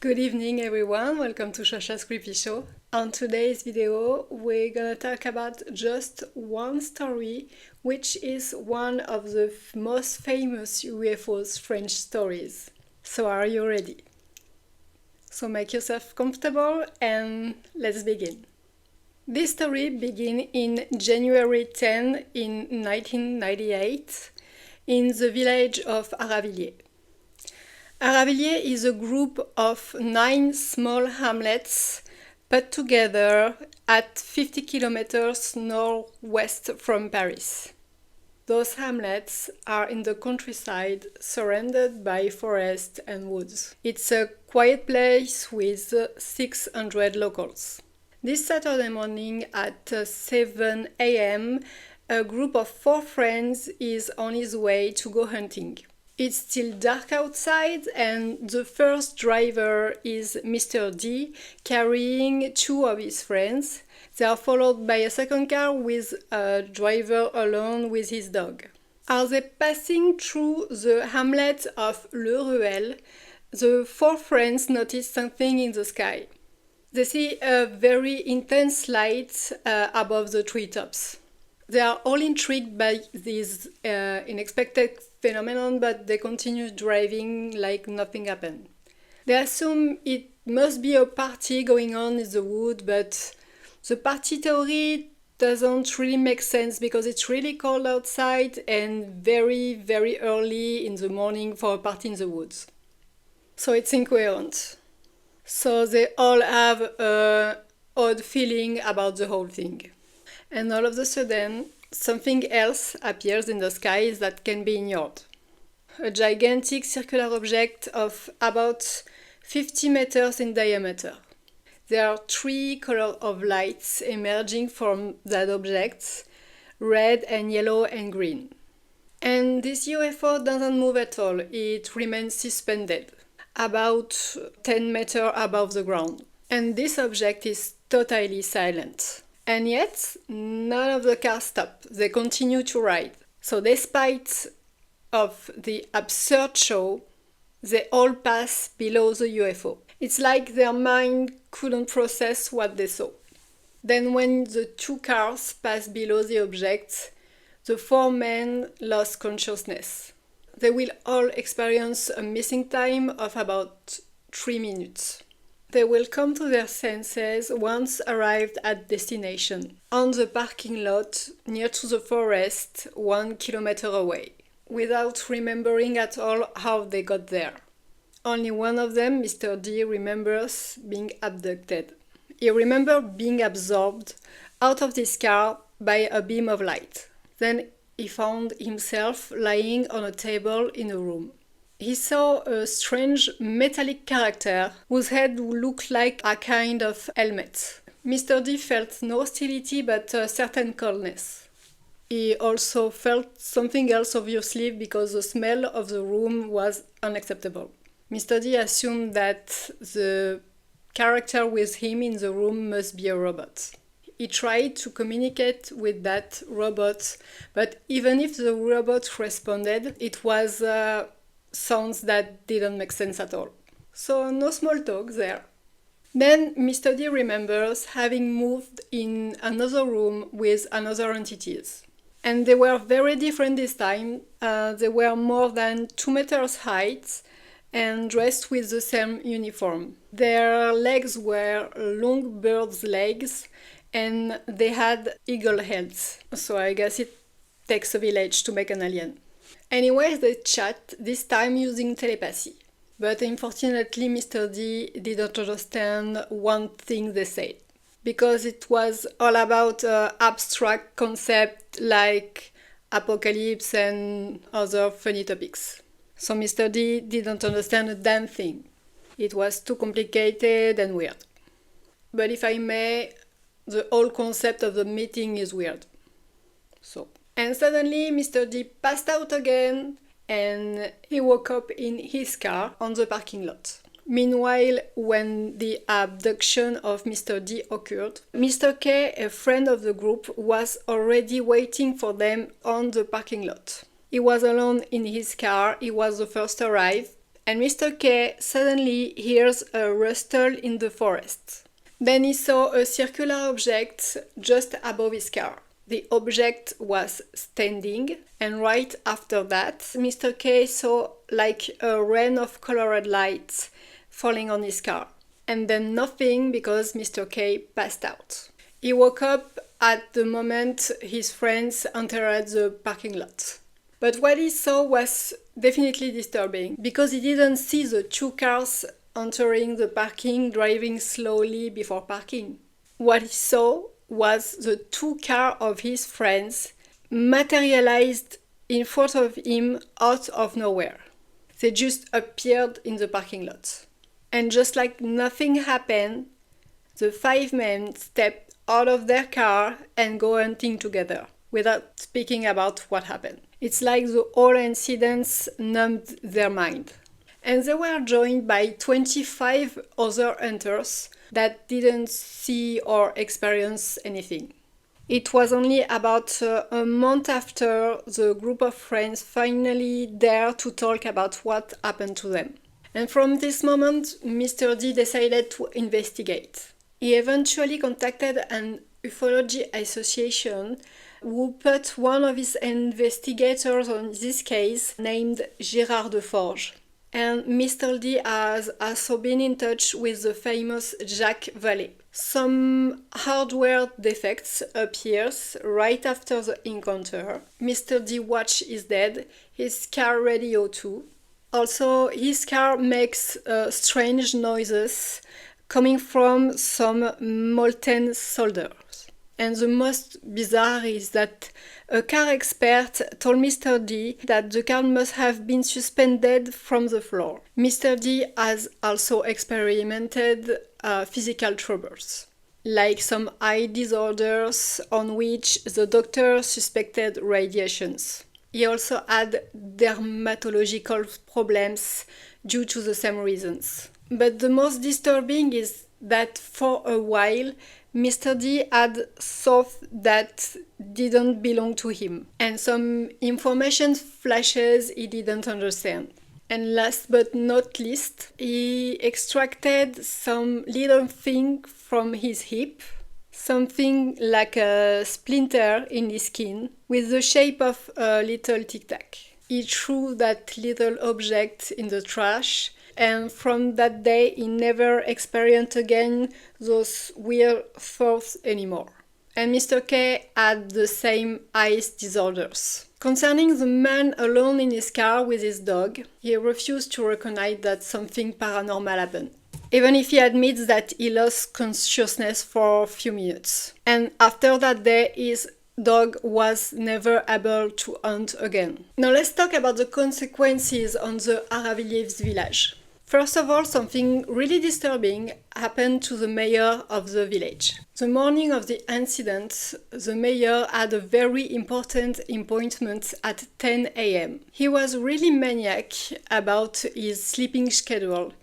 Good evening everyone, welcome to Shasha's Creepy Show. On today's video, we're gonna talk about just one story, which is one of the most famous UFOs French stories. So are you ready? So make yourself comfortable and let's begin. This story begins in January 10 in 1998 in the village of Aravilliers. Aravilliers is a group of 9 small hamlets put together at 50 kilometers northwest from Paris. Those hamlets are in the countryside, surrounded by forest and woods. It's a quiet place with 600 locals. This Saturday morning at 7 a.m., a group of 4 friends is on his way to go hunting. It's still dark outside and the first driver is Mr. D carrying 2 of his friends. They are followed by a second car with a driver alone with his dog. As they passing through the hamlet of Le Ruelle, the 4 friends notice something in the sky. They see a very intense light above the treetops. They are all intrigued by this unexpected phenomenon, but they continue driving like nothing happened. They assume it must be a party going on in the wood, but the party theory doesn't really make sense because it's really cold outside and very, very early in the morning for a party in the woods. So it's incoherent. So they all have an odd feeling about the whole thing. And all of a sudden, something else appears in the skies that can be ignored. A gigantic circular object of about 50 meters in diameter. There are 3 colors of lights emerging from that object, red and yellow and green. And this UFO doesn't move at all, it remains suspended, about 10 meters above the ground. And this object is totally silent. And yet, none of the cars stop. They continue to ride. So despite of the absurd show, they all pass below the UFO. It's like their mind couldn't process what they saw. Then when the 2 cars passed below the object, the 4 men lost consciousness. They will all experience a missing time of about 3 minutes. They will come to their senses once arrived at destination, on the parking lot near to the forest 1 kilometer away, without remembering at all how they got there. Only one of them, Mr. D, remembers being abducted. He remembers being absorbed out of this car by a beam of light. Then he found himself lying on a table in a room. He saw a strange metallic character whose head looked like a kind of helmet. Mr. D felt no hostility but a certain coldness. He also felt something else obviously because the smell of the room was unacceptable. Mr. D assumed that the character with him in the room must be a robot. He tried to communicate with that robot, but even if the robot responded, it was sounds that didn't make sense at all. So no small talk there. Then Mr. D remembers having moved in another room with another entities. And they were very different this time. They were more than 2 meters height and dressed with the same uniform. Their legs were long bird's legs and they had eagle heads. So I guess it takes a village to make an alien. Anyways, they chat, this time using telepathy. But unfortunately, Mr. D didn't understand one thing they said. Because it was all about abstract concepts like apocalypse and other funny topics. So Mr. D didn't understand a damn thing. It was too complicated and weird. But if I may, the whole concept of the meeting is weird. And suddenly Mr. D passed out again and he woke up in his car on the parking lot. Meanwhile, when the abduction of Mr. D occurred, Mr. K, a friend of the group, was already waiting for them on the parking lot. He was alone in his car, he was the first to arrive, and Mr. K suddenly hears a rustle in the forest. Then he saw a circular object just above his car. The object was standing, and right after that, Mr. K saw like a rain of colored lights falling on his car. And then nothing, because Mr. K passed out. He woke up at the moment his friends entered the parking lot. But what he saw was definitely disturbing, because he didn't see the two cars entering the parking, driving slowly before parking. What he saw was the two cars of his friends materialized in front of him out of nowhere. They just appeared in the parking lot. And just like nothing happened, the 5 men stepped out of their car and go hunting together, without speaking about what happened. It's like the whole incidents numbed their mind. And they were joined by 25 other hunters that didn't see or experience anything. It was only about a month after the group of friends finally dared to talk about what happened to them. And from this moment, Mr. D decided to investigate. He eventually contacted an ufology association who put one of his investigators on this case named Gérard Deforge. And Mr. D has also been in touch with the famous Jacques Vallée. Some hardware defects appears right after the encounter. Mr. D watch is dead, his car radio too. Also, his car makes strange noises coming from some molten solders. And the most bizarre is that a car expert told Mr. D that the car must have been suspended from the floor. Mr. D has also experimented physical troubles, like some eye disorders on which the doctor suspected radiations. He also had dermatological problems due to the same reasons. But the most disturbing is that for a while, Mr. D had thoughts that didn't belong to him, and some information flashes he didn't understand. And last but not least, he extracted some little thing from his hip, something like a splinter in his skin, with the shape of a little tic-tac. He threw that little object in the trash, and from that day he never experienced again those weird thoughts anymore. And Mr. K had the same eye disorders. Concerning the man alone in his car with his dog, he refused to recognize that something paranormal happened, even if he admits that he lost consciousness for a few minutes. And after that day, his dog was never able to hunt again. Now let's talk about the consequences on the Aravilliers village. First of all, something really disturbing happened to the mayor of the village. The morning of the incident, the mayor had a very important appointment at 10 a.m. He was really maniac about his sleeping schedule,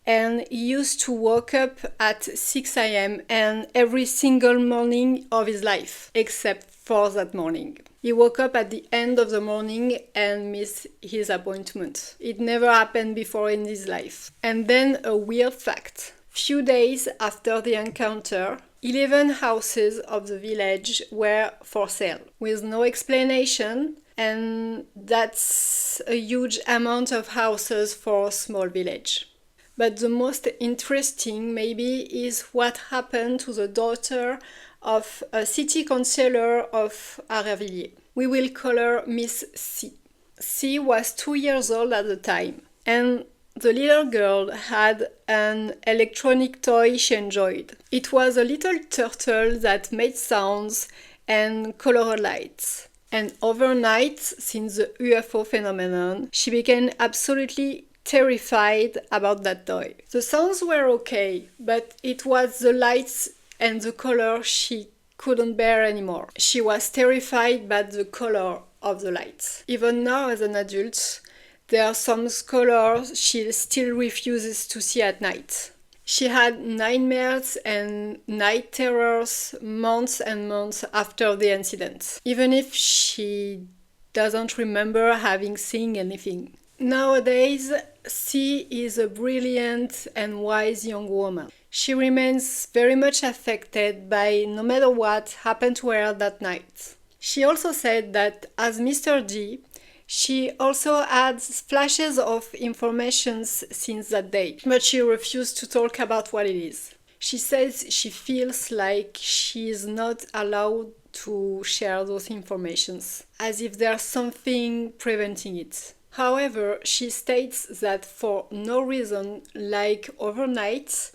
and he used to wake up at 6 a.m. and every single morning of his life, except for that morning. He woke up at the end of the morning and missed his appointment. It never happened before in his life. And then a weird fact. Few days after the encounter, 11 houses of the village were for sale, with no explanation, and that's a huge amount of houses for a small village. But the most interesting maybe is what happened to the daughter of a city councillor of Aravilliers. We will call her Miss C. C was 2 years old at the time, and the little girl had an electronic toy she enjoyed. It was a little turtle that made sounds and colored lights. And overnight, since the UFO phenomenon, she became absolutely terrified about that toy. The sounds were okay, but it was the lights and the color she couldn't bear anymore. She was terrified by the color of the lights. Even now as an adult, there are some colors she still refuses to see at night. She had nightmares and night terrors months and months after the incident, even if she doesn't remember having seen anything. Nowadays, C is a brilliant and wise young woman. She remains very much affected by no matter what happened to her that night. She also said that as Mr. D, she also had flashes of information since that day, but she refused to talk about what it is. She says she feels like she is not allowed to share those informations, as if there's something preventing it. However, she states that for no reason, like overnight,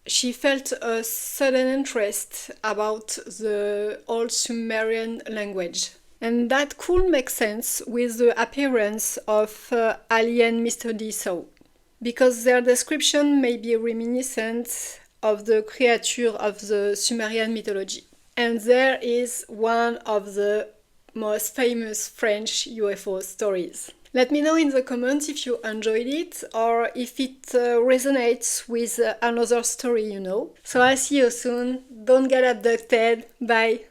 she felt a sudden interest about the old Sumerian language. And that could make sense with the appearance of Ali and Mr. D saw, because their description may be reminiscent of the creature of the Sumerian mythology. And there is one of the most famous French UFO stories. Let me know in the comments if you enjoyed it or if it resonates with another story you know. So I'll see you soon. Don't get abducted. Bye.